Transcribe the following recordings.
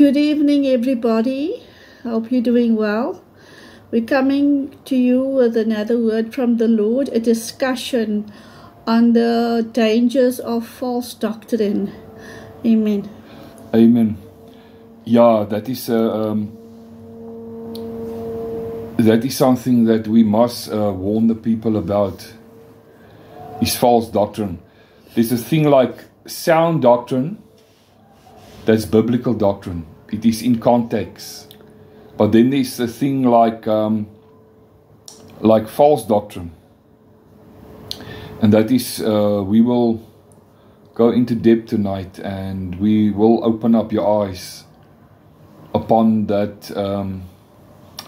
Good evening, everybody. Hope you're doing well. We're coming to you with another word from the Lord, a discussion on the dangers of false doctrine. Amen. Amen. Yeah, that is something that we must warn the people about, is false doctrine. There's a thing like sound doctrine, that's biblical doctrine. It is in context. But then there's a thing like false doctrine. And that is, we will go into depth tonight, and we will open up your eyes upon that,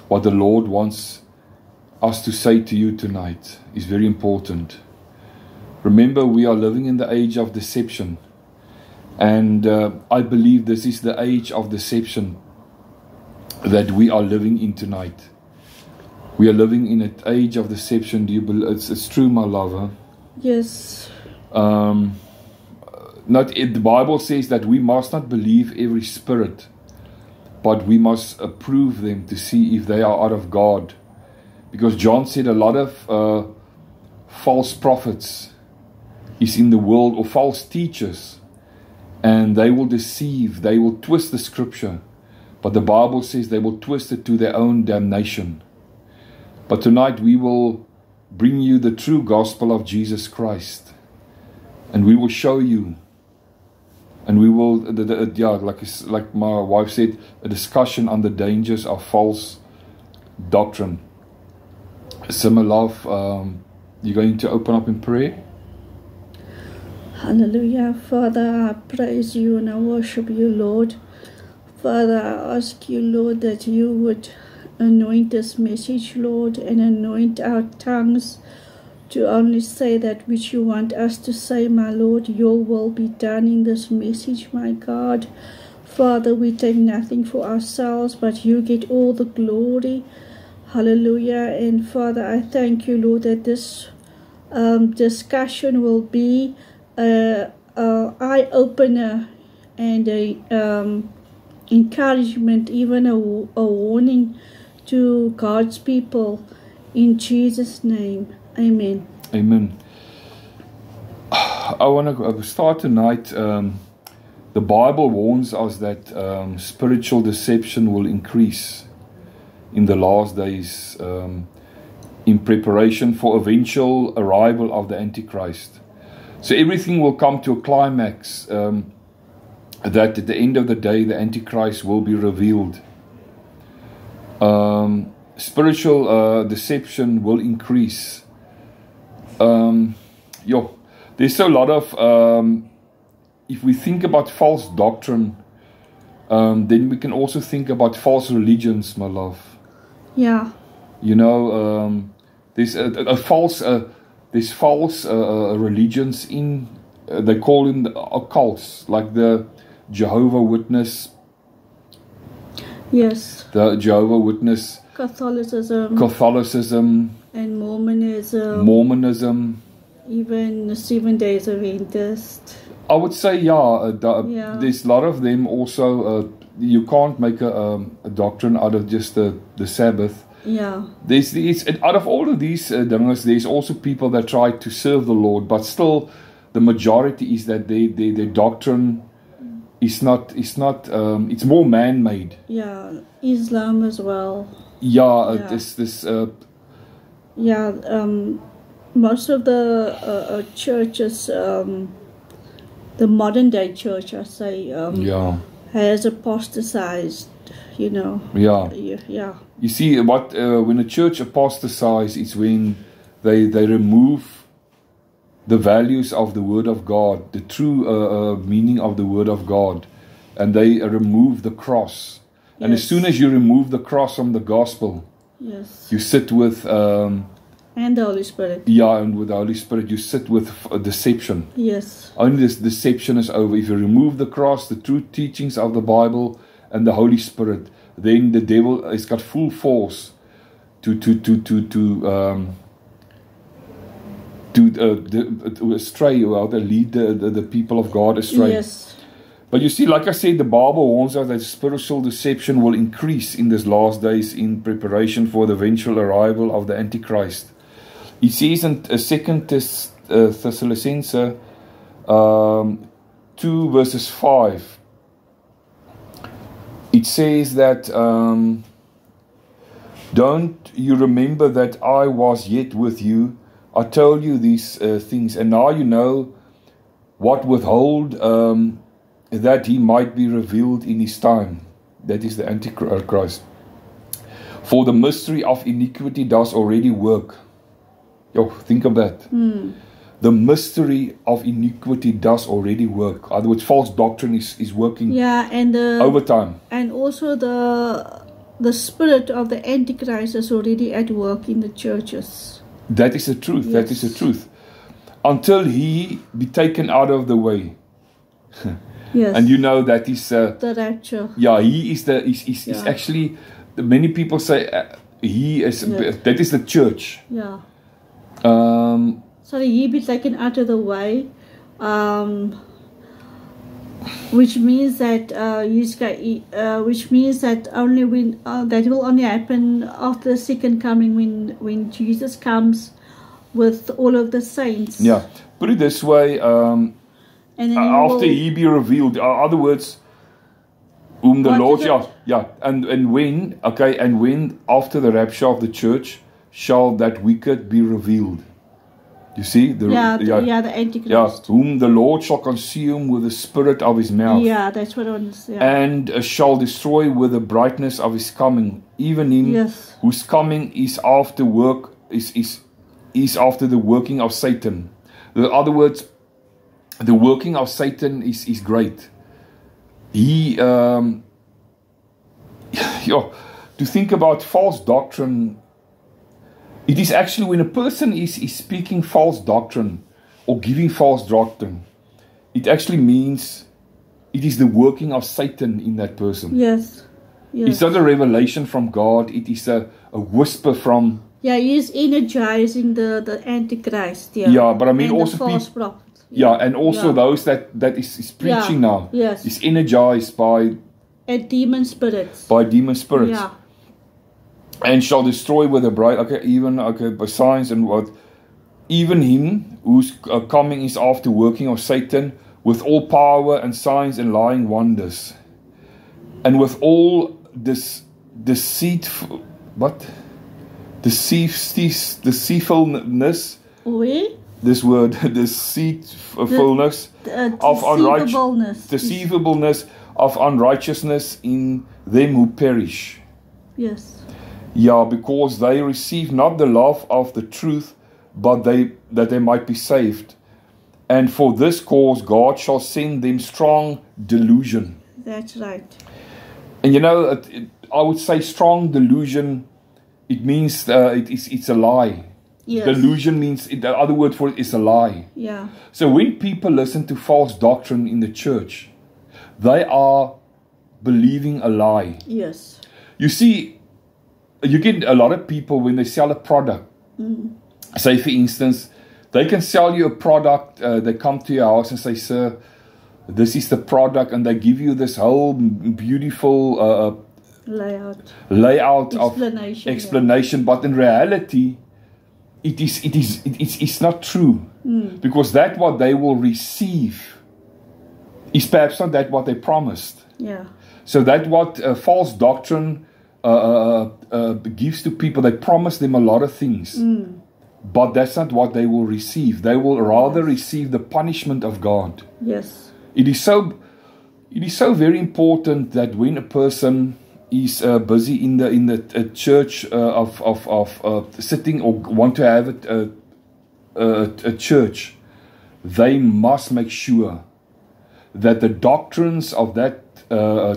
what the Lord wants us to say to you tonight is very important. Remember, we are living in the age of deception. And I believe this is the age of deception that we are living in tonight. We are living in an age of deception. Do you believe it's true, my lover? Yes. The Bible says that we must not believe every spirit, but we must approve them to see if they are out of God. Because John said a lot of false prophets is in the world, or false teachers. And they will deceive, they will twist the scripture. But the Bible says they will twist it to their own damnation. But tonight we will bring you the true gospel of Jesus Christ. And we will show you. And we will, like my wife said, a discussion on the dangers of false doctrine. So my love, you're going to open up in prayer? Hallelujah. Father, I praise you and I worship you, Lord. Father, I ask you, Lord, that you would anoint this message, Lord, and anoint our tongues to only say that which you want us to say, my Lord. Your will be done in this message, my God. Father, we take nothing for ourselves, but you get all the glory. Hallelujah. And Father, I thank you, Lord, that this discussion will be a eye-opener and a encouragement, even a warning to God's people, in Jesus' name. Amen. Amen. I want to start tonight. The Bible warns us that spiritual deception will increase in the last days, in preparation for eventual arrival of the Antichrist. So everything will come to a climax, that at the end of the day the Antichrist will be revealed. Spiritual deception will increase. There's a lot of, if we think about false doctrine, then we can also think about false religions, my love. Yeah. You know, there's there's false religions in, they call them the occults, like the Jehovah Witness. Yes. The Jehovah Witness. Catholicism. And Mormonism. Even the 7 Days Adventist. I would say, there's a lot of them also. You can't make a doctrine out of just the Sabbath. Yeah. Out of all of these things, there's also people that try to serve the Lord, but still the majority is that their doctrine is not, it's more man-made. Yeah, Islam as well. Most of the churches, the modern day church, I say, has apostatized, you know. Yeah. You see, when a church apostatizes, it's when they remove the values of the Word of God, the true meaning of the Word of God, and they remove the cross. And as soon as you remove the cross from the gospel, you sit with... and the Holy Spirit. Yeah, and with the Holy Spirit, you sit with deception. Yes. Only this deception is over. If you remove the cross, the true teachings of the Bible, and the Holy Spirit, then the devil has got full force to astray, or to lead the people of God astray. Yes. But you see, like I said, the Bible warns us that spiritual deception will increase in these last days in preparation for the eventual arrival of the Antichrist. It says in 2 Thessalonians 2 verses 5, it says that, don't you remember that I was yet with you? I told you these things, and now you know what withhold, that he might be revealed in his time. That is the Antichrist. For the mystery of iniquity does already work. Yo, think of that. The mystery of iniquity does already work. In other words, false doctrine is working, yeah, and over time. And also the spirit of the Antichrist is already at work in the churches. That is the truth. Yes. That is the truth. Until he be taken out of the way. Yes. And you know that is the rapture. Yeah, he is the is Yeah. actually, many people say he is, Yes. that is the church. Yeah. Um, Sorry, he be taken out of the way, which means that which means that only when that will only happen after the second coming, when Jesus comes with all of the saints. yeah, put it this way. And then After he be revealed, other words, whom the What Lord, is it? yeah, and when, okay, and when after the rapture of the church shall that wicked be revealed? You see, the Antichrist. yeah, whom the Lord shall consume with the spirit of his mouth, Yeah, that's what I want to say. and shall destroy with the brightness of his coming, even him Yes. whose coming is after work is after the working of Satan. In other words, the working of Satan is great. He, to think about false doctrine, it is actually when a person is speaking false doctrine or giving false doctrine, it actually means it is the working of Satan in that person. Yes. Yes. It's not a revelation from God, it is a whisper from... Yeah, he is energizing the Antichrist. Yeah, Yeah, but I mean and also the false prophet. Yeah, and also Yeah. those that is preaching now. Yes. Is energized by demon spirits. demon spirits. Yeah. And shall destroy with a bright, by signs and what, even him whose coming is after working of Satan, with all power and signs and lying wonders, and with all this deceitfulness. Oui. This word, deceitfulness of deceivableness of unrighteousness in them who perish. Yes. Yeah, because they receive not the love of the truth, but that they might be saved. And for this cause God shall send them strong delusion. That's right. And you know, I would say strong delusion, it means it's a lie. Yes. Delusion means, the other word for it is a lie. Yeah. So when people listen to false doctrine in the church, they are believing a lie. Yes. You see, you get a lot of people when they sell a product. Say, for instance, they can sell you a product, they come to your house and say, sir, this is the product, and they give you this whole beautiful layout of explanation, but in reality, it's not true, because that what they will receive is perhaps not that what they promised. Yeah. So that what false doctrine gives to people, they promise them a lot of things, but that's not what they will receive. They will rather receive the punishment of God. Yes. It is so very important that when a person is busy in the church of sitting or want to have a church, they must make sure that the doctrines of that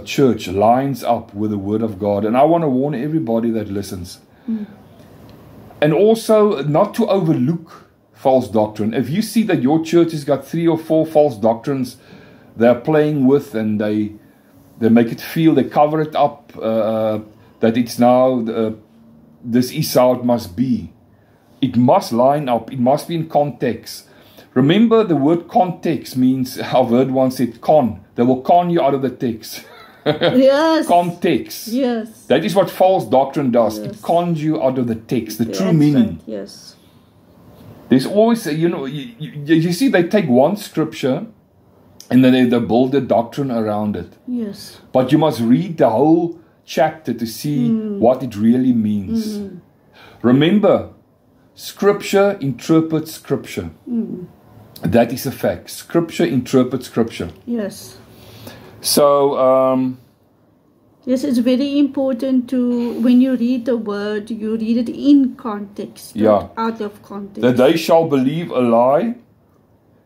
church lines up with the Word of God. And I want to warn everybody that listens. And also not to overlook false doctrine. If you see that your church has got 3 or 4 false doctrines they're playing with, and they make it feel, they cover it up, that it's now, this is how it must be. It must line up. It must be in context. Remember, the word context means, our word once said con. They will con you out of the text. Yes. Context. Yes. That is what false doctrine does. Yes. It cons you out of the text, the true That's meaning. right, yes. There's always, you see, they take one scripture and then they build a doctrine around it. Yes. But you must read the whole chapter to see what it really means. Remember, Scripture interprets Scripture. That is a fact. Scripture interprets Scripture. Yes. So, yes, it's very important to, when you read the word, you read it in context, not out of context. That they shall believe a lie,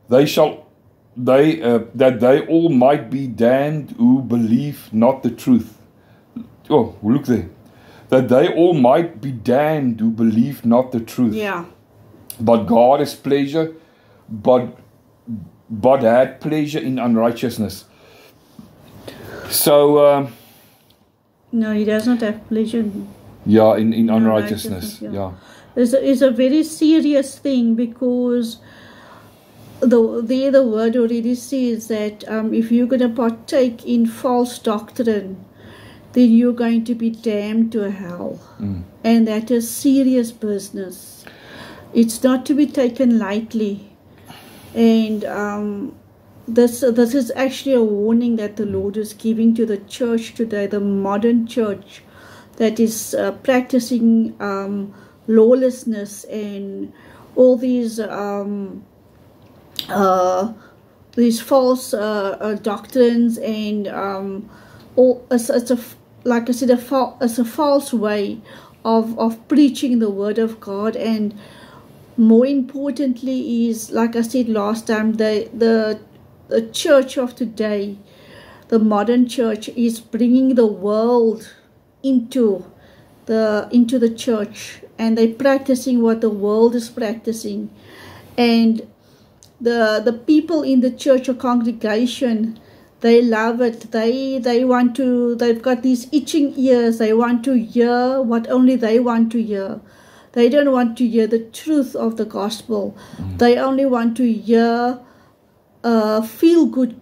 that they all might be damned who believe not the truth. Oh, look there. That they all might be damned who believe not the truth. Yeah. But God has pleasure, but had pleasure in unrighteousness. So, no, he does not have pleasure. Yeah, in unrighteousness. Yeah. It's a very serious thing, because the word already says that if you're going to partake in false doctrine, then you're going to be damned to hell. And that is serious business. It's not to be taken lightly. And this is actually a warning that the Lord is giving to the church today, the modern church that is practicing lawlessness and all these false doctrines, and like I said, it's a false way of preaching the word of God. And more importantly is, like I said last time, the church of today, the modern church, is bringing the world into the church, and they're practicing what the world is practicing. And the people in the church or congregation, they love it. They've got these itching ears. They want to hear what only they want to hear. They don't want to hear the truth of the gospel. They only want to hear a feel good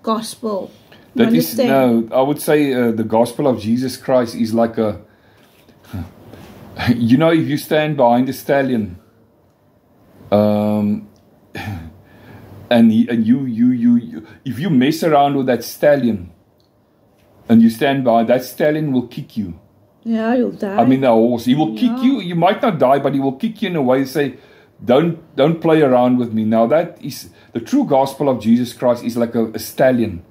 gospel. That is, no, I would say the gospel of Jesus Christ is like a, if you stand behind a stallion, and you if you mess around with that stallion and you stand by, that stallion will kick you. Yeah, you'll die. I mean, the horse, he will kick you. You might not die, but he will kick you in a way to say, don't play around with me. Now, that is the true gospel of Jesus Christ, is like a stallion.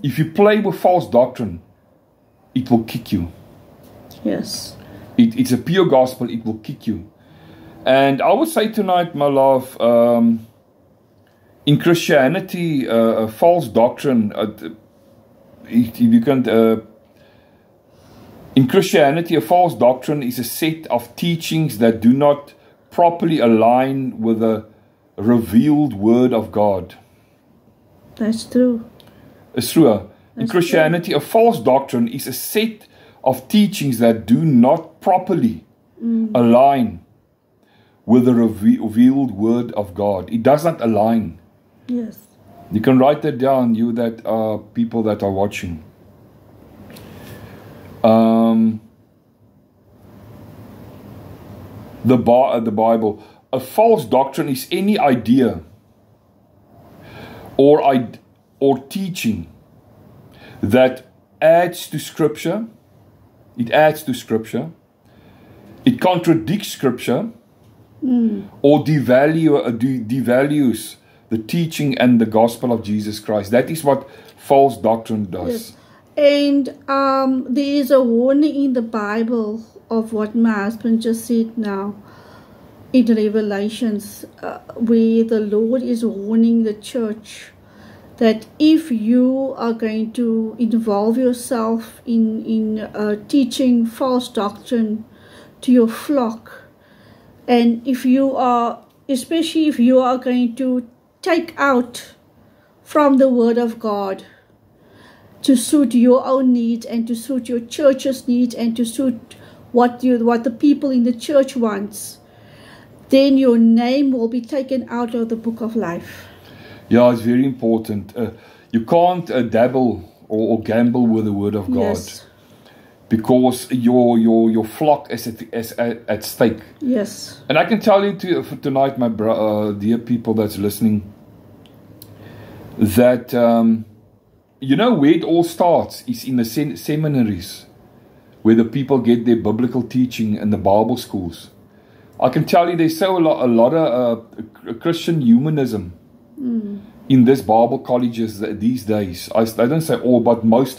If you play with false doctrine, it will kick you. Yes. It's a pure gospel. It will kick you. And I would say tonight, my love, in Christianity, false doctrine, in Christianity, a false doctrine is a set of teachings that do not properly align with the revealed word of God. That's true. It's true. In Christianity, a false doctrine is a set of teachings that do not properly align with the revealed word of God. It does not align. Yes. You can write that down, you that are people that are watching. The Bible. A false doctrine is any idea or teaching that adds to Scripture. It adds to Scripture. It contradicts Scripture. Or devalues the teaching and the gospel of Jesus Christ. That is what false doctrine does. Yes. And there is a warning in the Bible of what my husband just said now in Revelations, where the Lord is warning the church that if you are going to involve yourself in teaching false doctrine to your flock, and especially if you are going to take out from the Word of God to suit your own needs and to suit your church's needs and to suit what the people in the church wants, then your name will be taken out of the book of life. Yeah, it's very important. You can't dabble or gamble with the word of God. Yes. Because your flock is at stake. Yes. And I can tell you tonight, my dear people that's listening, that you know where it all starts is in the seminaries, where the people get their biblical teaching in the Bible schools. I can tell you there's a lot of Christian humanism in this Bible colleges these days. I don't say all, but most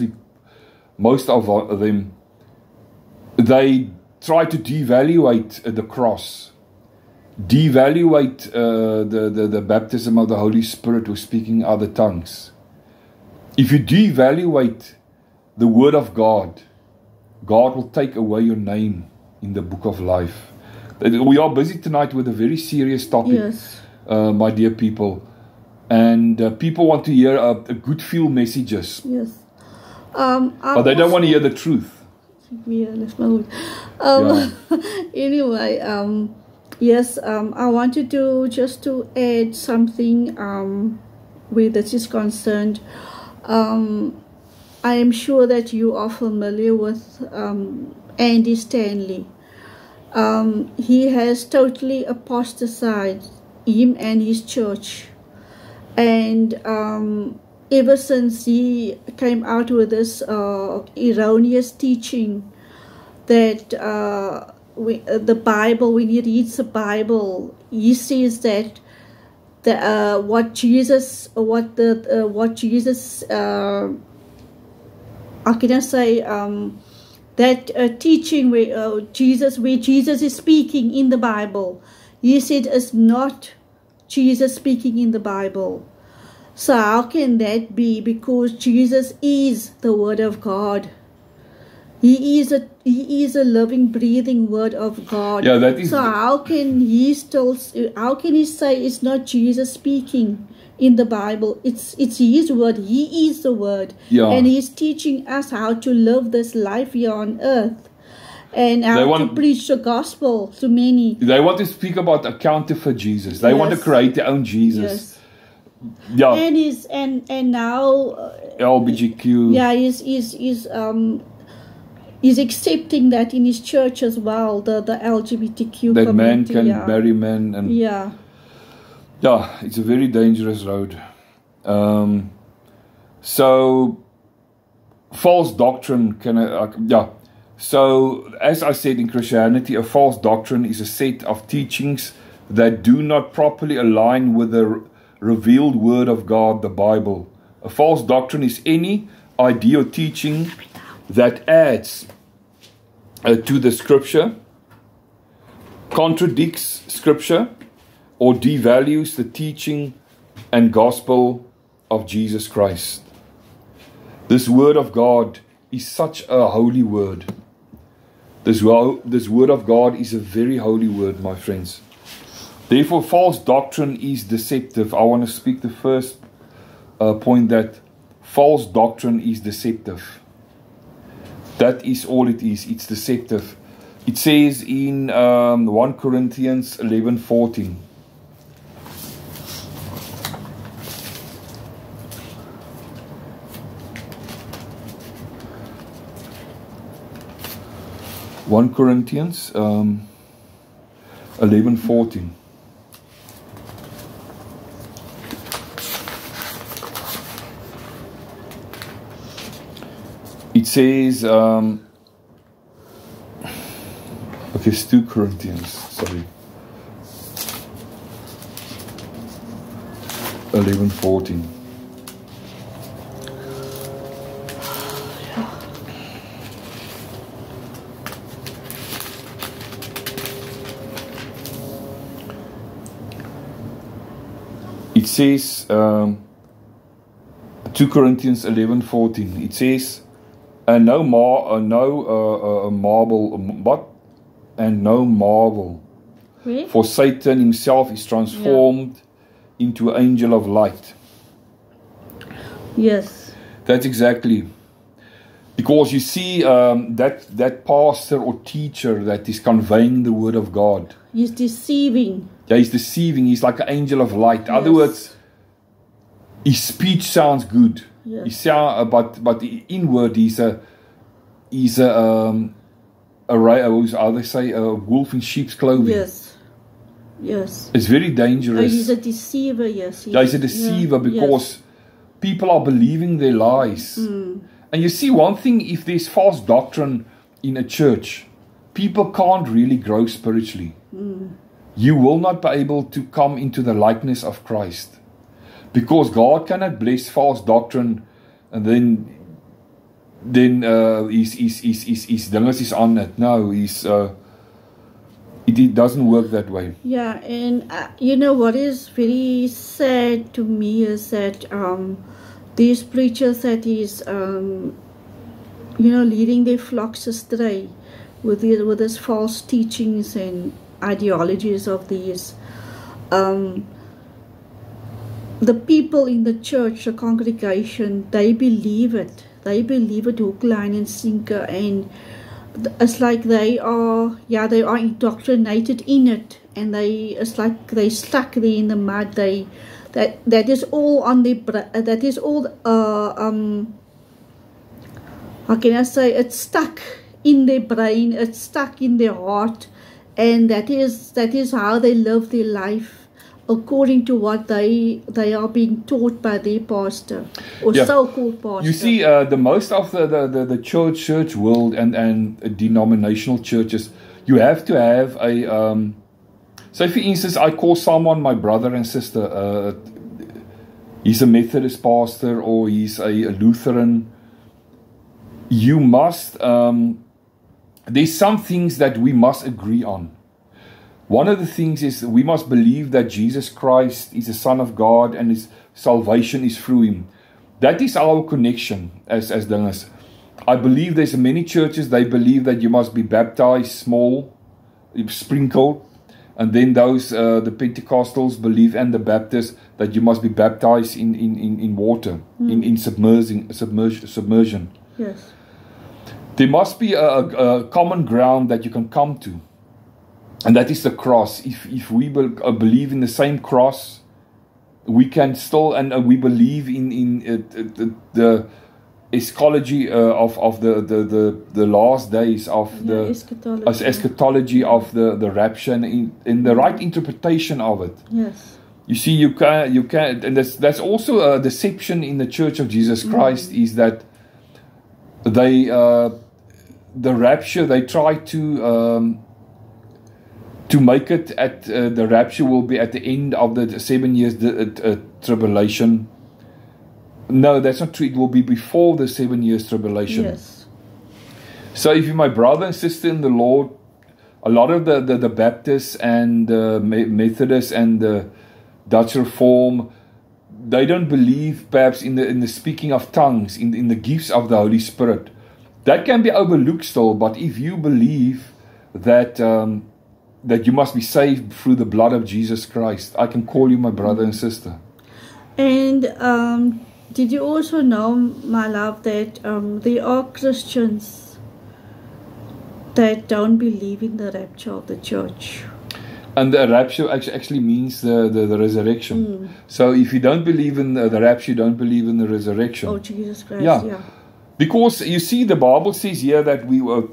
of them. They try to devaluate the cross, devaluate the baptism of the Holy Spirit or speaking other tongues. If you devaluate the word of God, God will take away your name in the book of life. We are busy tonight with a very serious topic, Yes. My dear people. And people want to hear good feel messages, Yes. but they don't want to hear the truth. Anyway, yes, I wanted to add something where this is concerned. I am sure that you are familiar with Andy Stanley. He has totally apostatized, him and his church, and ever since he came out with this erroneous teaching that the Bible, when he reads the Bible, he says that what Jesus, how can I say, that teaching where Jesus is speaking in the Bible, he said is not Jesus speaking in the Bible. So how can that be? Because Jesus is the Word of God. He is a living, breathing Word of God. Yeah, that is. So how can he say it's not Jesus speaking in the Bible? It's his word. He is the Word. Yeah. And he's teaching us how to live this life here on earth. And how to preach the gospel to many. They want to speak about a counterfeit Jesus. They want to create their own Jesus. Yes. Yeah. And now LGBTQ. yeah, he's accepting that in his church as well, the LGBTQ that community. Man can marry man, and yeah, it's a very dangerous road. So false doctrine can So as I said, in Christianity, a false doctrine is a set of teachings that do not properly align with the revealed word of God, the Bible. A false doctrine is any idea or teaching that adds to the scripture, contradicts scripture, or devalues the teaching and gospel of Jesus Christ. This word of God is such a holy word. This word of God is a very holy word, my friends. Therefore, false doctrine is deceptive. I want to speak the first point, that false doctrine is deceptive. That is all it is. It's deceptive. It says in 1 Corinthians 11:14. (1 Corinthians 11:14). It says, okay, it's 2 Corinthians, sorry. 11:14. It says, 2 Corinthians 11:14. It says, and no marvel, for Satan himself is transformed into an angel of light. Yes. That's exactly. Because you see, that pastor or teacher that is conveying the word of God, He's deceiving. yeah, he's deceiving. He's like an angel of light. In other Yes. words, his speech sounds good. Yes. He sound, but inward he's a how they say, a wolf in sheep's clothing. Yes. Yes. It's very Oh, dangerous. he's a deceiver, yes. Yeah, he's a deceiver because people are believing their lies. And you see, one thing, if there's false doctrine in a church, people can't really grow spiritually. You will not be able to come into the likeness of Christ. Because God cannot bless false doctrine and then his dinges is on it. No, it doesn't work that way. Yeah, and you know what is very sad to me is that these preachers that is, leading their flocks astray with his false teachings and ideologies of these. The people in the church, the congregation, they believe it. They believe it hook, line, and sinker, and it's like they are indoctrinated in it, and it's like they stuck there in the mud. That is all on their. That is all. How can I say? It's stuck in their brain. It's stuck in their heart, and that is how they live their life, according to what they are being taught by their pastor or so-called pastor. You see, the most of the church world and denominational churches, you have to have a. So, for instance, I call someone my brother and sister. He's a Methodist pastor or he's a Lutheran. You must. There's some things that we must agree on. One of the things is we must believe that Jesus Christ is the Son of God and His salvation is through Him. That is our connection as dinges. I believe there's many churches, they believe that you must be baptized small, sprinkled, and then those, the Pentecostals believe, and the Baptists, that you must be baptized in water, in submersion. Yes. There must be a common ground that you can come to. And that is the cross. If we believe in the same cross, we can still, and we believe in the eschatology of the last days of the eschatology of the rapture, and in the right interpretation of it. Yes. You see, you can, and that's also a deception in the Church of Jesus Christ, is that they the rapture, they try to make it at the rapture will be at the end of the 7 years tribulation. No, that's not true. It will be before the 7 years tribulation. Yes. So if you're my brother and sister in the Lord, a lot of the Baptists and the Methodists and the Dutch Reform, they don't believe perhaps in the speaking of tongues, in the gifts of the Holy Spirit. That can be overlooked still, but if you believe that that you must be saved through the blood of Jesus Christ, I can call you my brother and sister. And did you also know, my love, that there are Christians that don't believe in the rapture of the church? And the rapture actually means the resurrection. So if you don't believe in the rapture, you don't believe in the resurrection. Oh, Jesus Christ, yeah. Because you see, the Bible says here that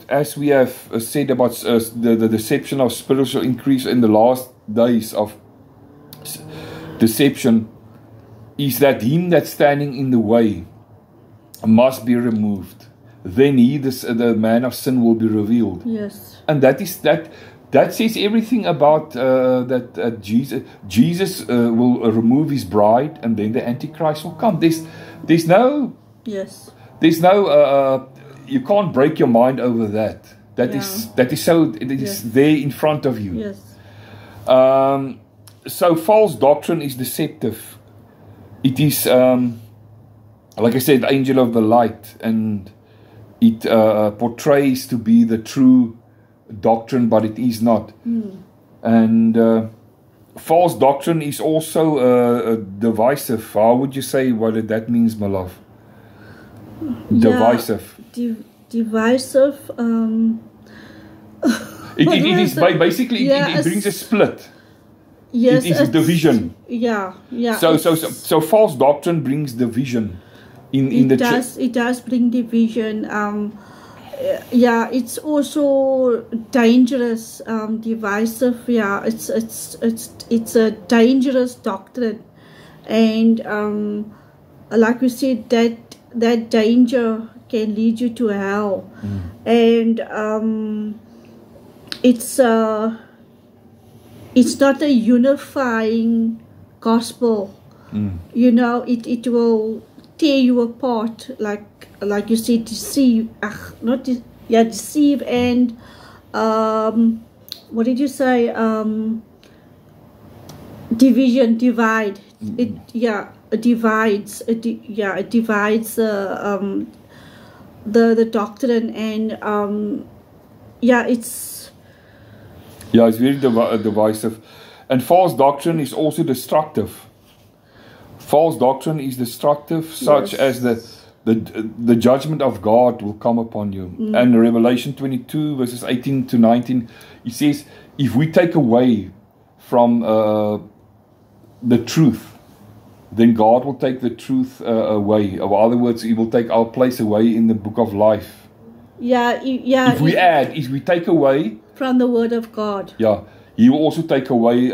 as we have said about the deception of spiritual increase in the last days of deception, is that him that's standing in the way must be removed. Then the man of sin will be revealed. Yes. And that says everything about that Jesus will remove his bride, and then the Antichrist will come. There's no. Yes. There's no, you can't break your mind over that. That is so, it is there in front of you. Yes. So false doctrine is deceptive. It is, like I said, the angel of the light, and it portrays to be the true doctrine, but it is not. And false doctrine is also divisive. How would you say what that means, my love? Divisive. divisive. It is basically it brings a split. Yes, it is division. Yeah. So false doctrine brings division in the church. It does bring division. Yeah, it's also dangerous, divisive. Yeah, it's a dangerous doctrine, and like we said, that danger can lead you to hell, and it's not a unifying gospel. You know, it will tear you apart, like you said, deceive and what did you say? Divide. It divides. It divides the doctrine, and it's very divisive, and false doctrine is also destructive. False doctrine is destructive, such as the judgment of God will come upon you. And Revelation 22 verses 18 to 19, it says, if we take away from the truth, then God will take the truth away. In other words, He will take our place away in the book of life. If we take away from the word of God, He will also take away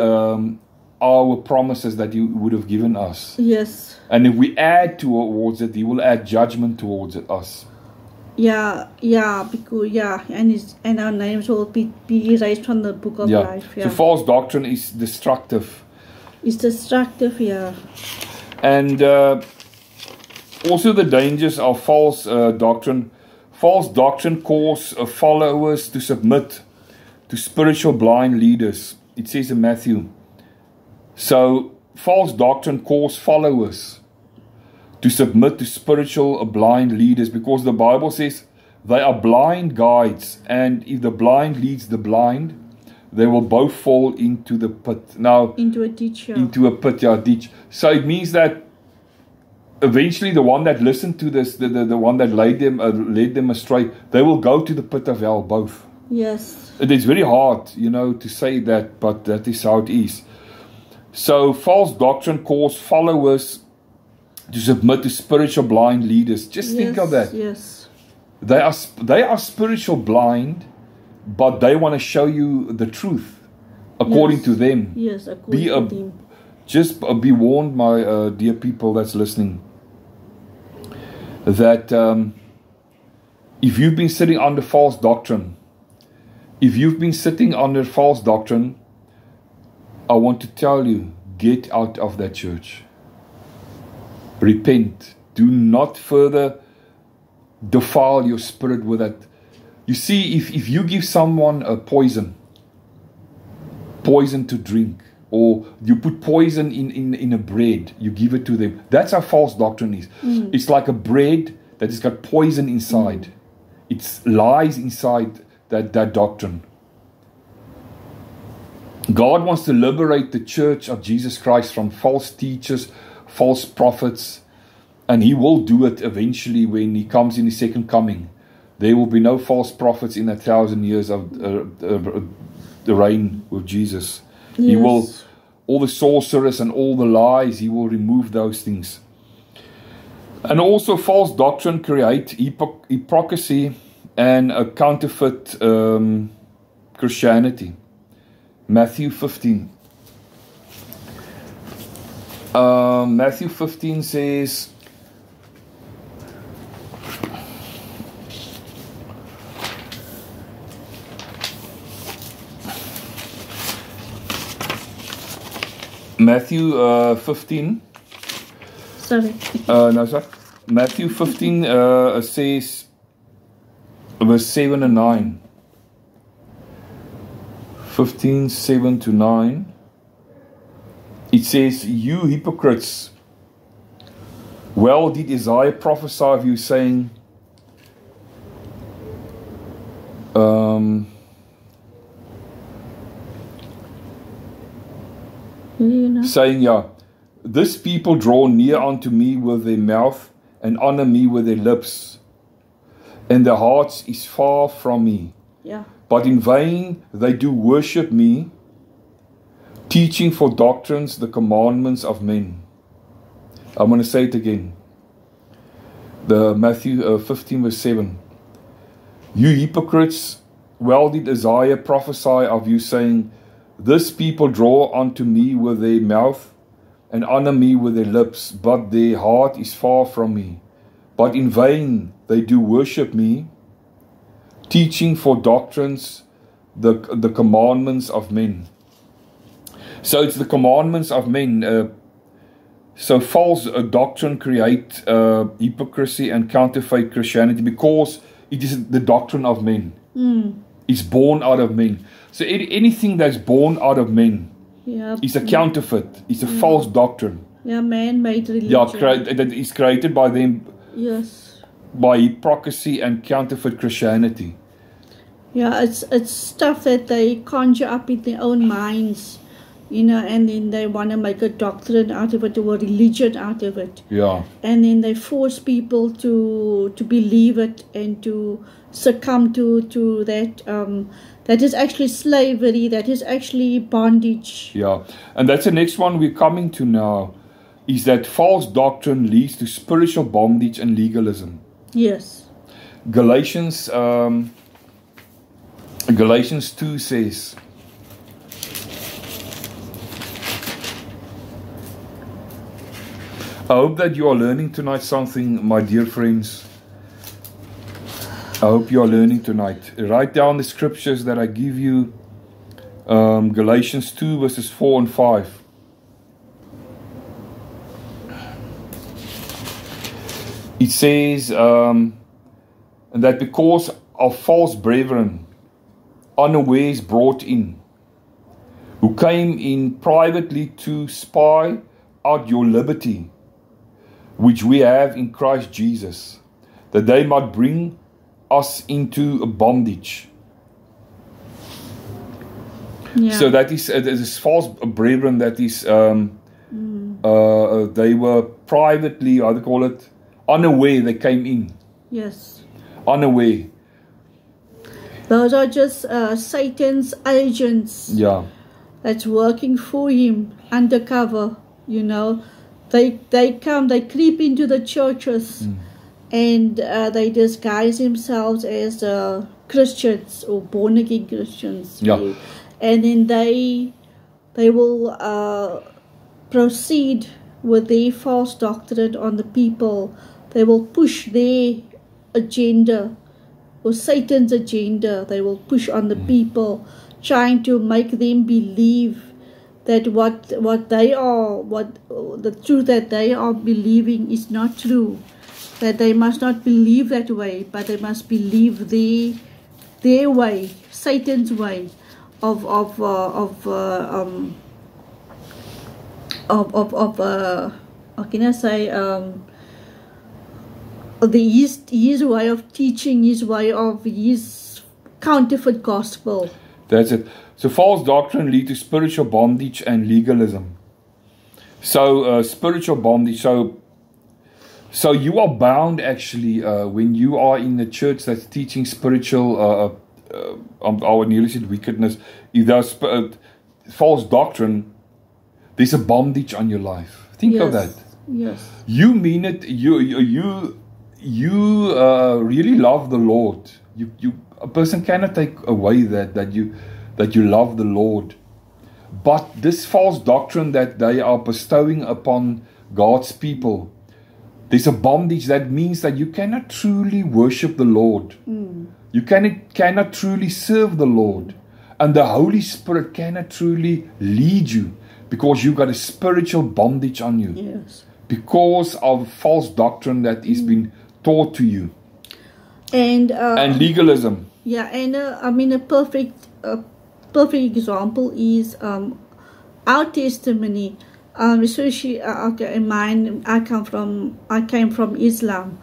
our promises that He would have given us. Yes. And if we add towards it, He will add judgment towards us. Because and our names will be erased from the book of life. So false doctrine is destructive. It's destructive, And also the dangers of false doctrine. False doctrine causes followers to submit to spiritual blind leaders. It says in Matthew. So false doctrine causes followers to submit to spiritual blind leaders, because the Bible says they are blind guides, and if the blind leads the blind, they will both fall into the pit. Now, into a ditch. Into a pit, ditch. So it means that eventually the one that listened to this, the one that led them astray, they will go to the pit of hell, both. Yes. It is very hard, to say that, but that is how it is. So false doctrine causes followers to submit to spiritual blind leaders. Just think of that. Yes. They are spiritual blind, but they want to show you the truth according to them. Yes, according to them. Just be warned, my dear people that's listening, that if you've been sitting under false doctrine, I want to tell you, get out of that church. Repent. Do not further defile your spirit with that. You see, if you give someone a poison to drink, or you put poison in a bread, you give it to them, that's how false doctrine is. It's like a bread that has got poison inside. It's lies inside that doctrine. God wants to liberate the church of Jesus Christ from false teachers, false prophets, and He will do it eventually when He comes in His second coming. There will be no false prophets in 1,000 years of the reign with Jesus. Yes. He will, all the sorcerers and all the lies, He will remove those things. And also false doctrine create hypocrisy and a counterfeit Christianity. Matthew 15. Matthew 15 says, Matthew 15. Sorry. No, sorry. Matthew 15 says, verse 7 and 9. 15, 7 to 9. It says, you hypocrites, well did Isaiah prophesy of you, saying, this people draw near unto me with their mouth and honor me with their lips, and their hearts is far from me. Yeah. But in vain they do worship me, teaching for doctrines the commandments of men. I'm going to say it again. The Matthew 15 verse 7. You hypocrites, well did Isaiah prophesy of you, saying, this people draw unto me with their mouth, and honor me with their lips, but their heart is far from me. But in vain they do worship me, teaching for doctrines the commandments of men. So it's the commandments of men. So false doctrine create hypocrisy and counterfeit Christianity, because it is the doctrine of men. It's born out of men. So anything that's born out of men is a counterfeit. It's a false doctrine. Yeah, man-made religion. Yeah, that is created by them. Yes. By hypocrisy and counterfeit Christianity. Yeah, it's stuff that they conjure up in their own minds, you know, and then they want to make a doctrine out of it, or a religion out of it. Yeah. And then they force people to believe it and to succumb to that. That is actually slavery. That is actually bondage. Yeah, and that's the next one we're coming to now, is that false doctrine leads to spiritual bondage and legalism. Yes. Galatians 2 says, I hope that you are learning tonight something, my dear friends. I hope you are learning tonight. Write down the scriptures that I give you. Galatians 2 verses 4 and 5. It says that because of false brethren, unawares brought in, who came in privately to spy out your liberty, which we have in Christ Jesus, that they might bring us into bondage. Yeah. So that is this false brethren that is they were privately, how do you call it, unaware they came in. Yes. Unaware. Those are just Satan's agents. Yeah. That's working for him undercover, you know. They come, they creep into the churches, and they disguise themselves as Christians or born again Christians. Yeah. And then they will proceed with their false doctrine on the people. They will push their agenda, or Satan's agenda. They will push on the people, trying to make them believe that what they are, what the truth that they are believing is not true. That they must not believe that way, but they must believe their way, Satan's way of how can I say, his way of teaching, his way of his counterfeit gospel. That's it. So false doctrine leads to spiritual bondage and legalism. So spiritual bondage. So you are bound actually when you are in the church that's teaching spiritual, our nearly said wickedness. If there's false doctrine, there's a bondage on your life. Think of that. Yes. You mean it. You really love the Lord. A person cannot take away that you love the Lord. But this false doctrine that they are bestowing upon God's people, there's a bondage. That means that you cannot truly worship the Lord. You cannot truly serve the Lord. And the Holy Spirit cannot truly lead you, because you've got a spiritual bondage on you. Yes. Because of false doctrine that is being taught to you. And legalism. Yeah, and I mean a perfect example is our testimony. Especially in mine, I came from Islam,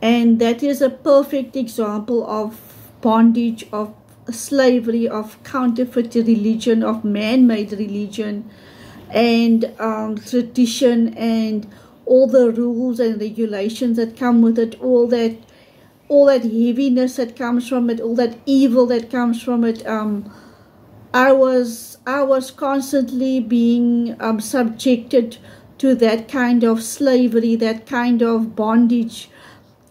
and that is a perfect example of bondage, of slavery, of counterfeit religion, of man-made religion, and tradition, and all the rules and regulations that come with it. All that all that heaviness that comes from it, all that evil that comes from it. I was constantly being subjected to that kind of slavery, that kind of bondage,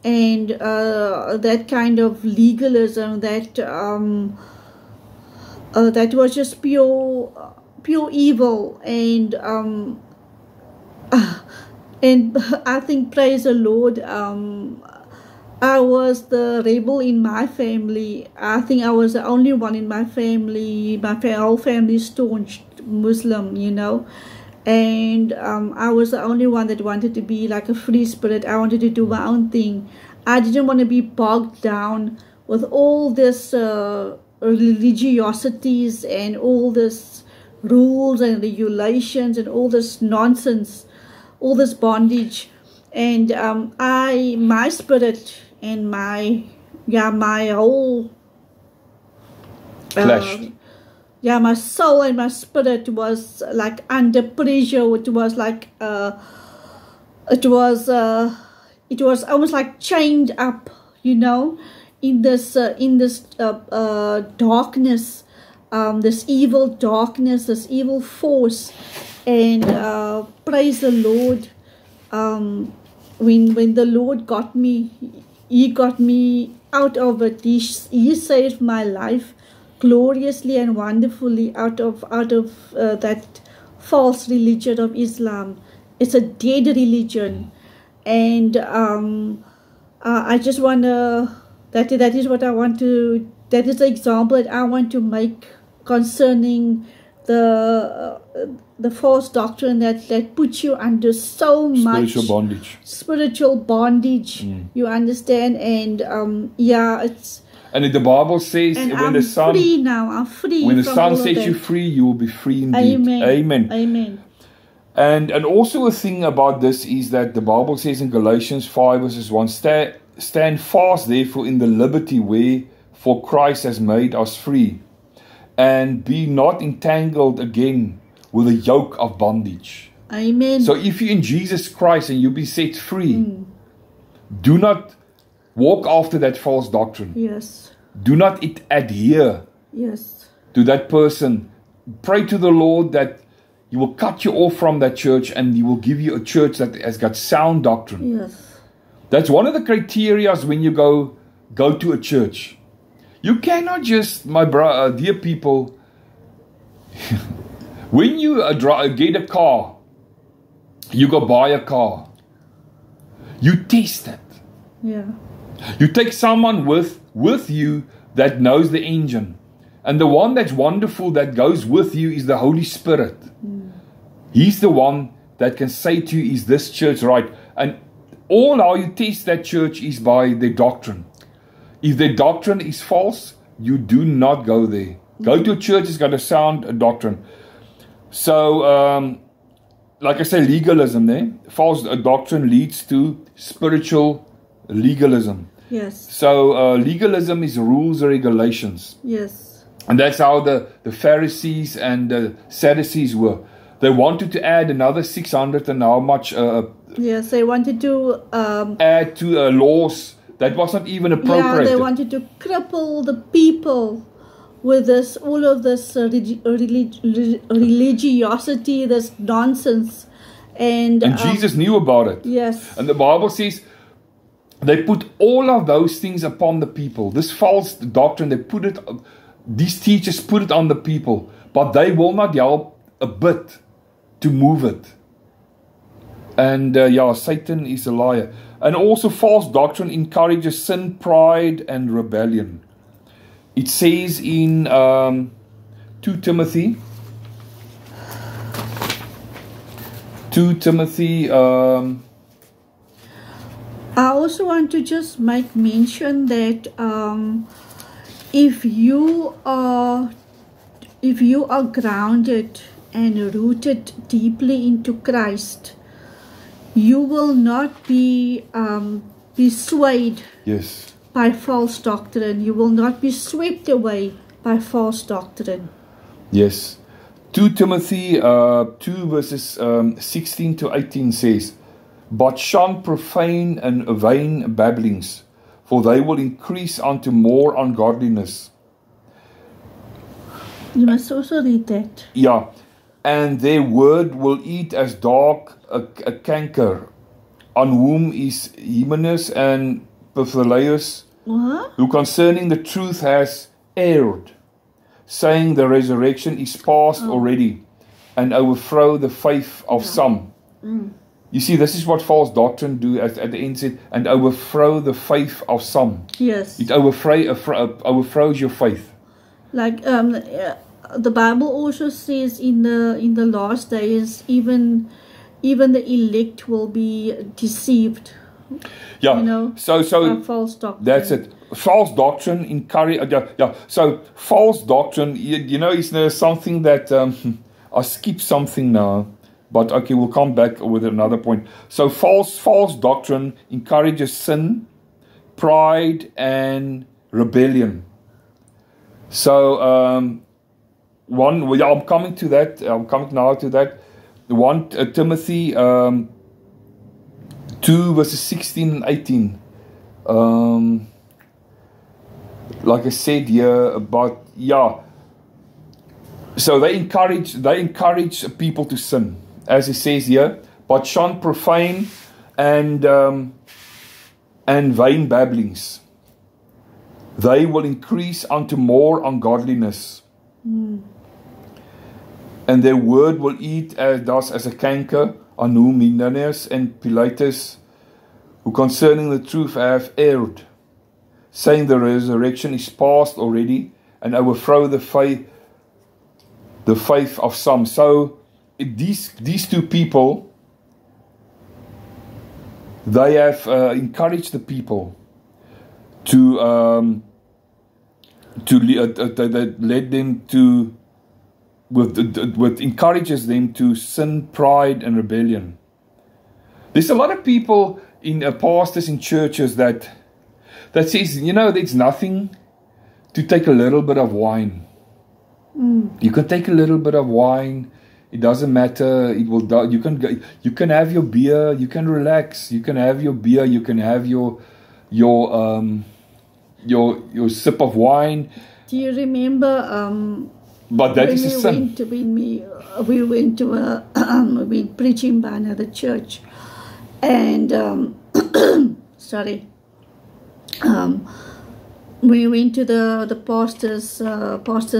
and that kind of legalism that that was just pure evil. And I think, praise the Lord, I was the rebel in my family. I think I was the only one in my family. My whole family is staunch Muslim, you know. And I was the only one that wanted to be like a free spirit. I wanted to do my own thing. I didn't want to be bogged down with all this religiosities and all this rules and regulations and all this nonsense, all this bondage. And my spirit and my whole Clashed. my soul and my spirit was like under pressure. It was like it was almost like chained up, you know, in this darkness, this evil darkness, this evil force. And praise the Lord, when the Lord got me, He got me out of it. He saved my life gloriously and wonderfully out of that false religion of Islam. It's a dead religion. And I just want to, that is what I want to, that is the example that I want to make concerning the false doctrine that puts you under so much spiritual bondage. You understand? And it's, and the Bible says, and when I'm the Son, free now. I'm free. when the from Son all of sets you that. free, you will be free indeed. Amen. Amen. Amen. And also a thing about this is that the Bible says in Galatians 5 verses 1, stand fast therefore in the liberty wherefore Christ has made us free, and be not entangled again with a yoke of bondage. Amen. So if you're in Jesus Christ and you'll be set free, do not walk after that false doctrine. Yes. Do not adhere Yes. to that person. Pray to the Lord that He will cut you off from that church and He will give you a church that has got sound doctrine. Yes. That's one of the criteria when you go to a church. You cannot just, my dear people, when you get a car, you go buy a car, you test it. Yeah. You take someone with you that knows the engine. And the one that's wonderful that goes with you is the Holy Spirit. He's the one that can say to you, is this church right? And all how you test that church is by their doctrine. If their doctrine is false, you do not go there. Go to a church that's got a sound doctrine. So, like I say, legalism there. False doctrine leads to spiritual legalism. Yes. So, legalism is rules and regulations. Yes. And that's how the Pharisees and the Sadducees were. They wanted to add another 600 and how much Yes, they wanted to add to laws that was not even appropriate. Yeah, they wanted to cripple the people with this, all of this religiosity, this nonsense. And Jesus knew about it. Yes. And the Bible says they put all of those things upon the people. This false doctrine, these teachers put it on the people, but they will not help a bit to move it. And Satan is a liar. And also false doctrine encourages sin, pride, and rebellion. It says in 2 Timothy, I also want to just make mention that if you are grounded and rooted deeply into Christ, you will not be swayed by false doctrine. You will not be swept away by false doctrine. Yes. 2 Timothy 2 verses 16 to 18 says, but shun profane and vain babblings, for they will increase unto more ungodliness. You must also read that. Yeah, and their word will eat as dark a canker, on whom is Hymenaeus and Phileus, What? who concerning the truth has erred, saying the resurrection is past already, and overthrow the faith of some. You see, this is what false doctrine do at the end, said, and overthrow the faith of some. Yes. It overthrows your faith. Like the Bible also says in the last days, even the elect will be deceived. Yeah. You know, So by false doctrine. that's it. False doctrine encourage. Yeah. So false doctrine. You know, is there something that I skip something now, but okay, we'll come back with another point. So false doctrine encourages sin, pride, and rebellion. So I'm coming to that. I'm coming now to that. 1 Timothy 2 verses 16 and 18. Like I said here, but yeah. So they encourage people to sin, as it says here, but shun profane and vain babblings. They will increase unto more ungodliness. And their word will eat as a canker, on whom Hymenaeus and Philetus, who concerning the truth have erred, saying the resurrection is past already, and overthrow the faith of some. So these two people, they have encouraged the people to led them to with encourages them to sin, pride, and rebellion. There's a lot of people in pastors in churches that says, you know, there's nothing to take a little bit of wine. You can take a little bit of wine. It doesn't matter. It will. You can have your beer. You can relax. You can have your beer. You can have your sip of wine. Do you remember? But that is a sin. We went to we preaching by another church, and sorry. We went to the pastor's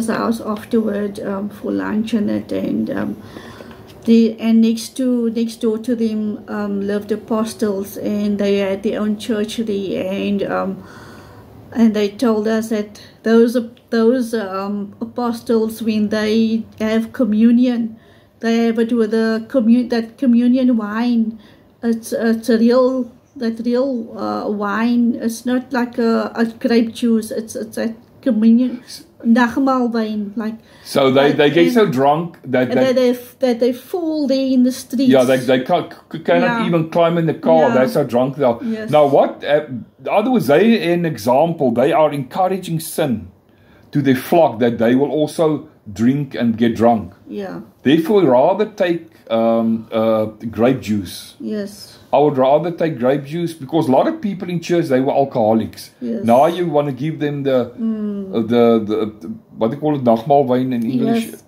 house afterward for lunch and it, and next door to them lived apostles, and they had their own church there, and they told us that those apostles, when they have communion, they have it with that communion wine. It's a real. That real wine, it's not like a grape juice. It's a communion, nagmaal wine. Like so, they get so drunk that they fall there in the streets. Yeah, they cannot even climb in the car. Yeah. They're so drunk they are. Yes. Now, what? In other words, they an example. They are encouraging sin to their flock that they will also drink and get drunk. Yeah. Therefore, rather take grape juice. Yes. I would rather take grape juice, because a lot of people in church, they were alcoholics. Yes. Now you want to give them the what they call it, nagmaal wine in English. Yes.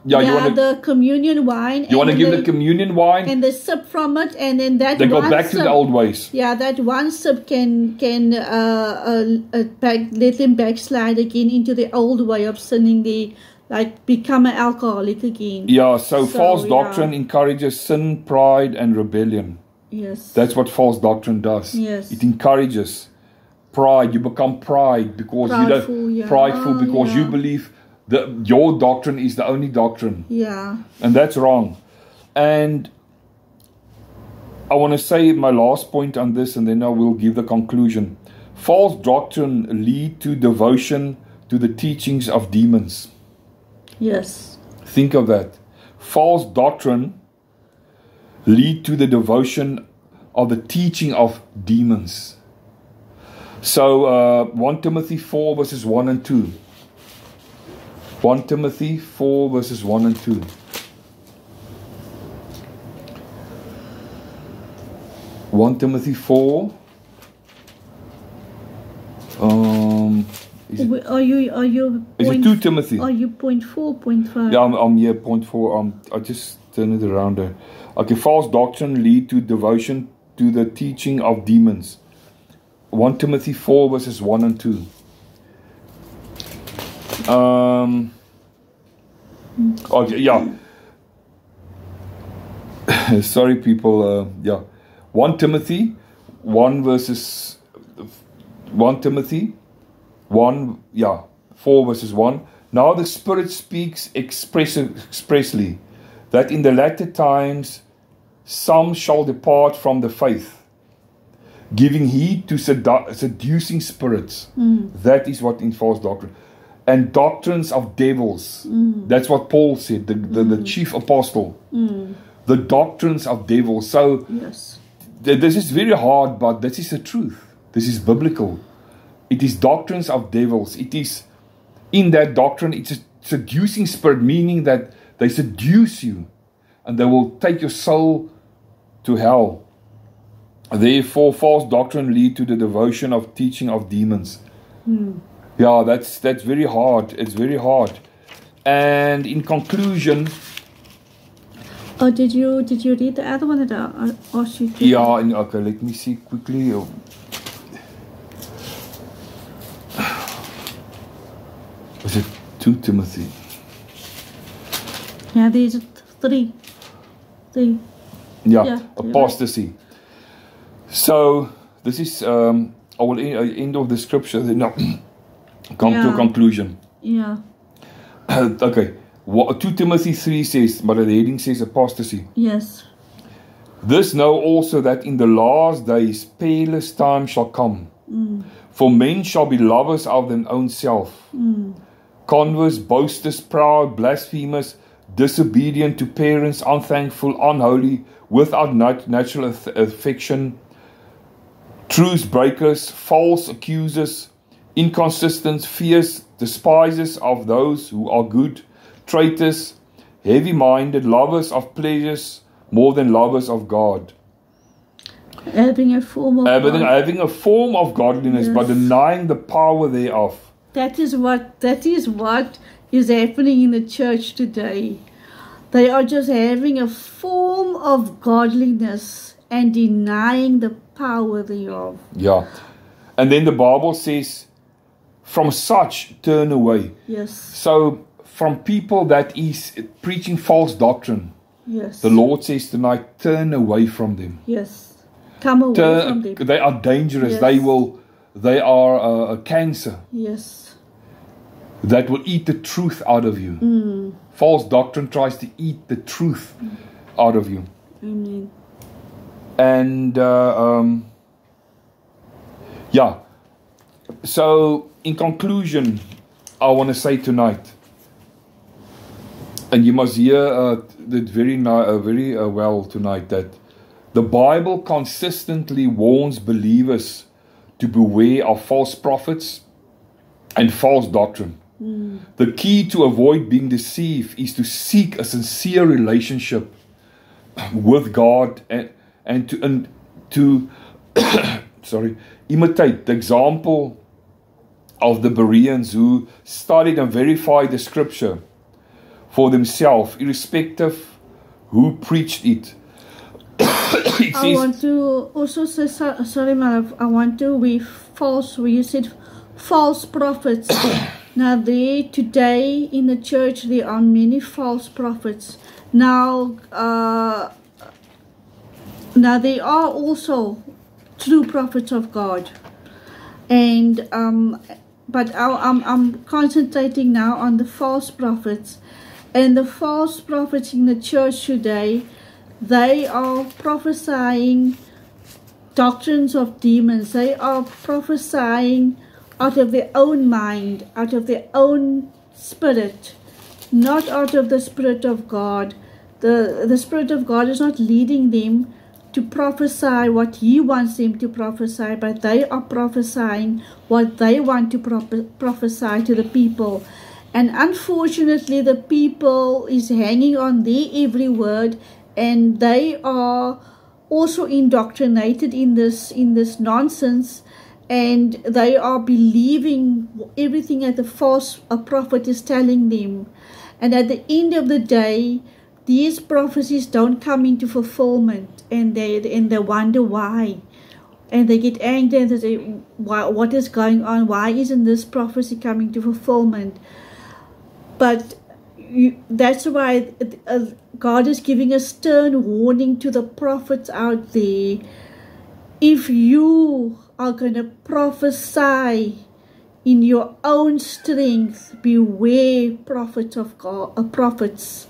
Yeah, you want the communion wine. You want to give the communion wine, and they sip from it, and then that they go back to the old ways. Yeah, that one sip can let them backslide again into the old way of sinning. They like become an alcoholic again. Yeah, so false doctrine encourages sin, pride, and rebellion. Yes. That's what false doctrine does. Yes. It encourages pride. You become prideful because you believe that your doctrine is the only doctrine. Yeah. And that's wrong. And I want to say my last point on this, and then I will give the conclusion. False doctrine lead to devotion to the teachings of demons. Yes. Think of that. False doctrine lead to the devotion of the teaching of demons. So 1 Timothy 4 verses 1 and 2. 1 Timothy 4 verses 1 and 2. 1 Timothy 4 Are you Is it 2 Timothy? Are you 0.4, 0.5? Yeah, I'm here, 0.4. I just turn it around there. Okay, false doctrine lead to devotion to the teaching of demons. 1 Timothy 4 verses 1 and 2. Okay, yeah. Sorry, people. Yeah, 1 Timothy 1 verses 1 Timothy 1. Yeah, 4 verses 1. Now the Spirit speaks expressly that in the latter times some shall depart from the faith, giving heed to seducing spirits. That is what in false doctrine. And doctrines of devils. That's what Paul said, the chief apostle. The doctrines of devils. So yes, this is very hard, but this is the truth. This is biblical. It is doctrines of devils. It is in that doctrine, it's a seducing spirit, meaning that they seduce you and they will take your soul to hell. Therefore, false doctrine lead to the devotion of teaching of demons. Yeah, that's very hard. It's very hard. And in conclusion, oh, did you read the other one that I asked you to? yeah, okay, let me see quickly. Was it 2 Timothy? Yeah, there's three. Yeah, apostasy. So this is I will end of the scripture. Now come to a conclusion. Yeah. Okay. 2 Timothy 3 says, but the heading says apostasy. Yes. This know also that in the last days perilous time shall come. For men shall be lovers of their own self, converse, boasters, proud, blasphemers, disobedient to parents, unthankful, unholy, without natural affection, truce breakers, false accusers, inconsistent, fierce, despisers of those who are good, traitors, heavy-minded, lovers of pleasures more than lovers of God. Having a form of godliness, yes, but denying the power thereof. That is what is happening in the church today. They are just having a form of godliness and denying the power thereof. Yeah. And then the Bible says, from such turn away. Yes. So from people that is preaching false doctrine, yes, the Lord says tonight, turn away from them. Yes. Come away from them. They are dangerous. Yes. They are a cancer. Yes. That will eat the truth out of you. False doctrine tries to eat the truth out of you. Amen. And yeah. So in conclusion, I want to say tonight, and you must hear it very well tonight, that the Bible consistently warns believers to beware of false prophets and false doctrine. The key to avoid being deceived is to seek a sincere relationship with God and to imitate the example of the Bereans who studied and verified the scripture for themselves, irrespective who preached it. I want to also say, sorry, my love, I want to where you said false prophets. Now today in the church there are many false prophets. Now there are also true prophets of God, and but I'm concentrating now on the false prophets, and the false prophets in the church today. They are prophesying doctrines of demons. They are prophesying out of their own mind, out of their own spirit, not out of the Spirit of God. The Spirit of God is not leading them to prophesy what He wants them to prophesy, but they are prophesying what they want to prophesy to the people. And unfortunately, the people is hanging on their every word, and they are also indoctrinated in this nonsense, and they are believing everything that the false prophet is telling them. And at the end of the day, these prophecies don't come into fulfillment, and they wonder why. And they get angry and they say, what is going on? Why isn't this prophecy coming to fulfillment? But that's why God is giving a stern warning to the prophets out there. If you are going to prophesy in your own strength, beware prophets of God, prophets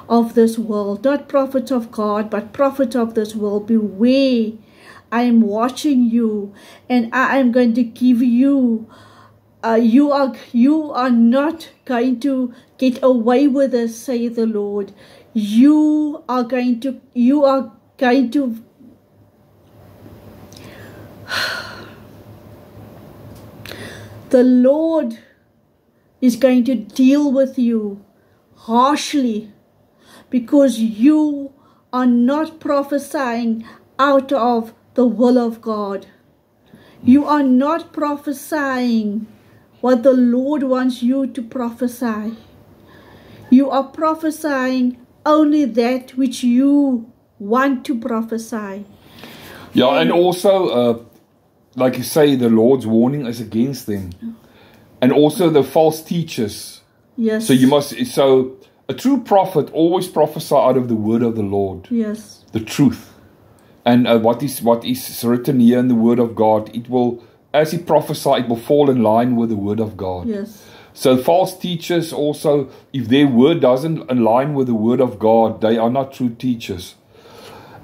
of this world. Not prophets of God, but prophets of this world. Beware. I am watching you, and I am going to give you, you are not going to get away with this, saith the Lord. You are going to the Lord is going to deal with you harshly, because you are not prophesying out of the will of God. You are not prophesying what the Lord wants you to prophesy. You are prophesying only that which you want to prophesy. Yeah, and also, like you say, the Lord's warning is against them. And also the false teachers. Yes. So a true prophet always prophesy out of the word of the Lord. Yes. The truth. And what is written here in the word of God, it will, as he prophesied, it will fall in line with the word of God. Yes. So false teachers also, if their word doesn't align with the word of God, they are not true teachers.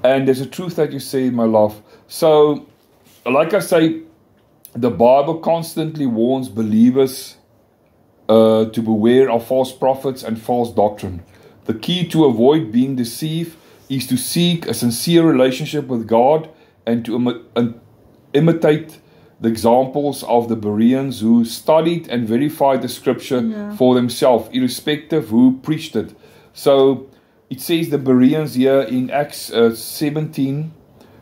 And there's a truth that you say, my love. So, like I say, the Bible constantly warns believers to beware of false prophets and false doctrine. The key to avoid being deceived is to seek a sincere relationship with God and to imitate the examples of the Bereans who studied and verified the scripture for themselves, irrespective who preached it. So it says the Bereans here in Acts 17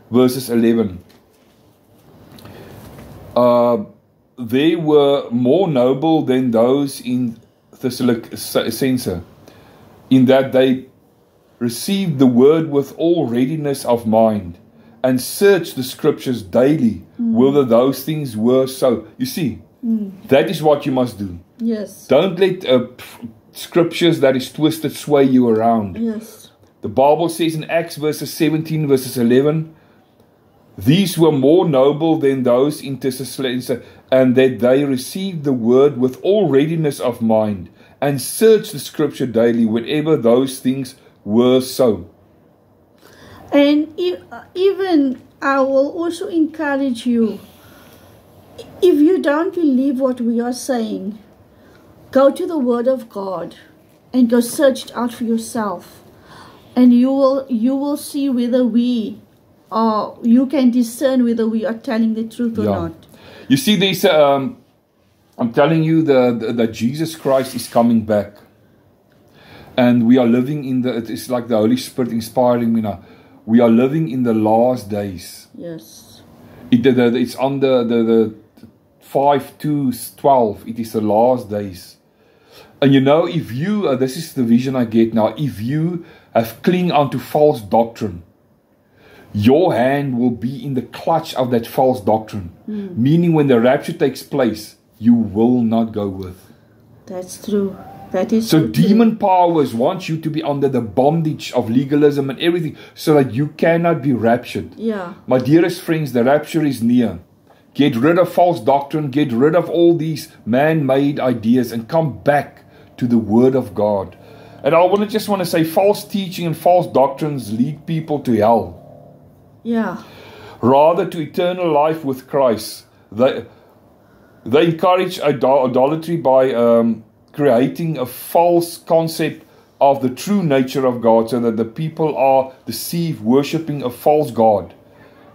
verses 11. They were more noble than those in Thessalonica, in that they received the word with all readiness of mind, and searched the scriptures daily, whether those things were so. You see, that is what you must do. Yes. Don't let scriptures that is twisted sway you around. Yes. The Bible says in Acts verses 17 verses 11, these were more noble than those in Thessalonica, and that they received the word with all readiness of mind, and searched the scripture daily, whenever those things were so. And even I will also encourage you, if you don't believe what we are saying, go to the Word of God and go search it out for yourself, and you will see whether you can discern whether we are telling the truth or not. You see, there's I'm telling you that Jesus Christ is coming back. And we are living in it's like the Holy Spirit inspiring me now. We are living in the last days. Yes. It's on the 5:12. It is the last days. And if you, this is the vision I get now, if you have clinged onto false doctrine, your hand will be in the clutch of that false doctrine. Meaning when the rapture takes place, you will not go with. That's true. That is so demon powers want you to be under the bondage of legalism and everything, so that you cannot be raptured. Yeah. My dearest friends, the rapture is near. Get rid of false doctrine, get rid of all these man-made ideas, and come back to the Word of God. And I just want to say, false teaching and false doctrines lead people to hell. Yeah. Rather to eternal life with Christ. They encourage idolatry by creating a false concept of the true nature of God, so that the people are deceived, worshipping a false God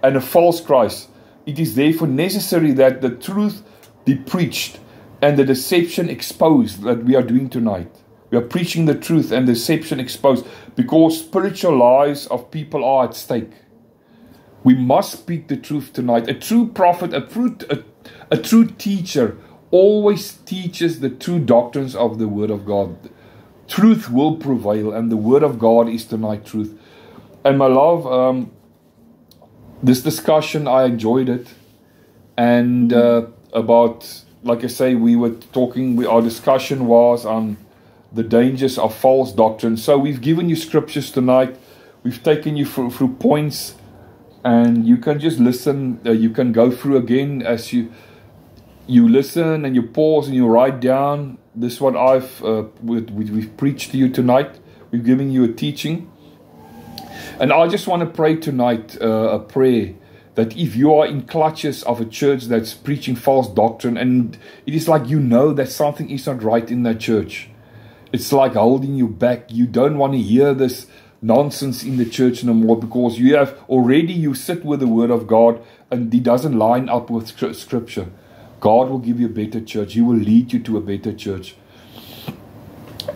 and a false Christ. It is therefore necessary that the truth be preached and the deception exposed, that we are doing tonight. We are preaching the truth and deception exposed, because spiritual lives of people are at stake. We must speak the truth tonight. A true prophet, A true teacher always teaches the true doctrines of the Word of God. Truth will prevail, and the Word of God is tonight truth. And my love, this discussion, I enjoyed it. And about, like I say, we were talking, our discussion was on the dangers of false doctrine. So we've given you scriptures tonight. We've taken you through points, and you can just listen. You can go through again as you listen, and you pause and you write down. This is what we've preached to you tonight. We've given you a teaching. And I just want to pray tonight a prayer that if you are in clutches of a church that's preaching false doctrine, and it is like you know that something is not right in that church, it's like holding you back. You don't want to hear this nonsense in the church no more, because you sit with the Word of God and it doesn't line up with Scripture. God will give you a better church. He will lead you to a better church.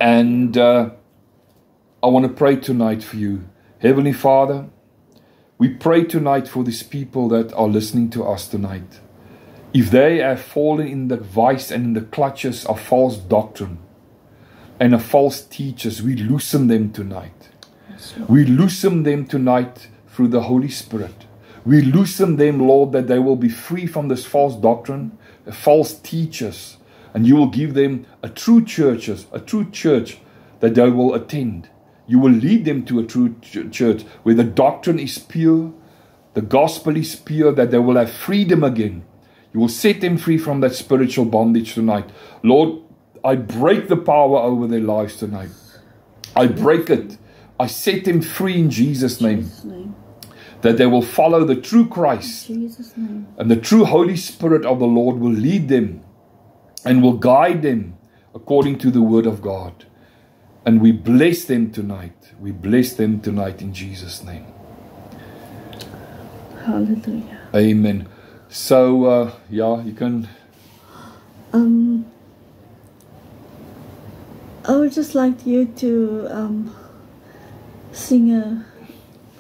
And I want to pray tonight for you. Heavenly Father, we pray tonight for these people that are listening to us tonight. If they have fallen in the vice and in the clutches of false doctrine and of false teachers, we loosen them tonight. We loosen them tonight through the Holy Spirit. We loosen them, Lord, that they will be free from this false doctrine, false teachers, and you will give them a true church that they will attend. You will lead them to a true church where the doctrine is pure, the gospel is pure, that they will have freedom again. You will set them free from that spiritual bondage tonight. Lord, I break the power over their lives tonight. I break it. I set them free in Jesus' name. That they will follow the true Christ. And the true Holy Spirit of the Lord will lead them and will guide them according to the Word of God. And we bless them tonight. We bless them tonight in Jesus' name. Hallelujah. Amen. So, you can... I would just like you to sing a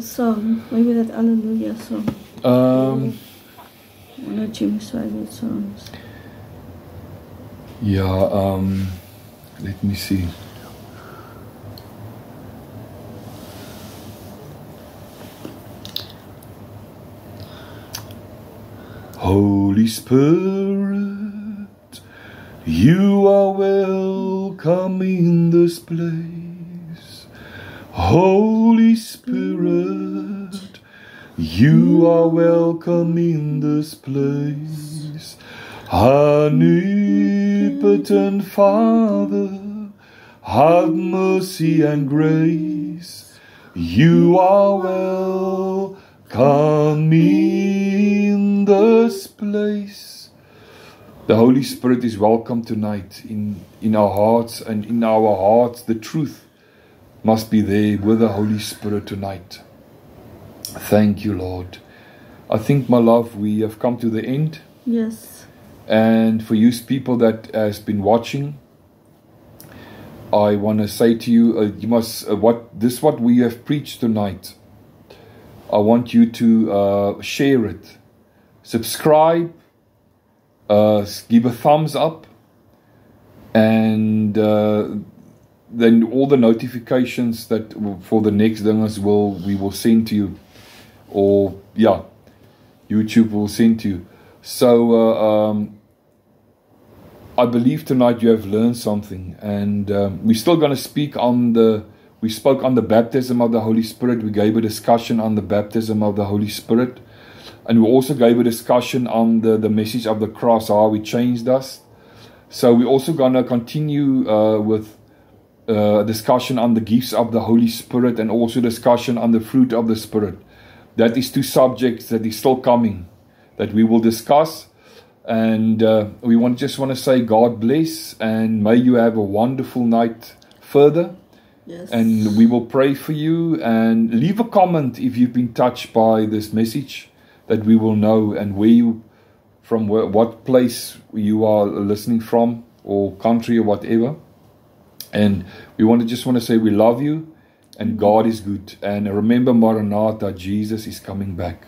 song, maybe that Hallelujah song. One of Jim's favorite songs. Let me see. Holy Spirit, you are welcome in this place. Holy Spirit, you are welcome in this place. Omnipotent Father, have mercy and grace. You are welcome in this place. The Holy Spirit is welcome tonight in our hearts, and in our hearts the truth must be there with the Holy Spirit tonight. Thank you, Lord. I think, my love, we have come to the end. Yes. And for you people that has been watching, I want to say to you, you must what we have preached tonight. I want you to share it, subscribe, give a thumbs up, and then all the notifications that for the next dingers we will send to you, or YouTube will send to you. So I believe tonight you have learned something, and we're still going to speak on we spoke on the baptism of the Holy Spirit. We gave a discussion on the baptism of the Holy Spirit, and we also gave a discussion on the message of the cross, how it changed us. So we're also going to continue with a discussion on the gifts of the Holy Spirit, and also discussion on the fruit of the Spirit. That is two subjects that is still coming, that we will discuss. And we just want to say God bless, and may you have a wonderful night further. Yes. And we will pray for you, and leave a comment if you've been touched by this message, that we will know, and what place you are listening from, or country, or whatever. And we just want to say we love you, and God is good. And remember, Maranatha, Jesus is coming back.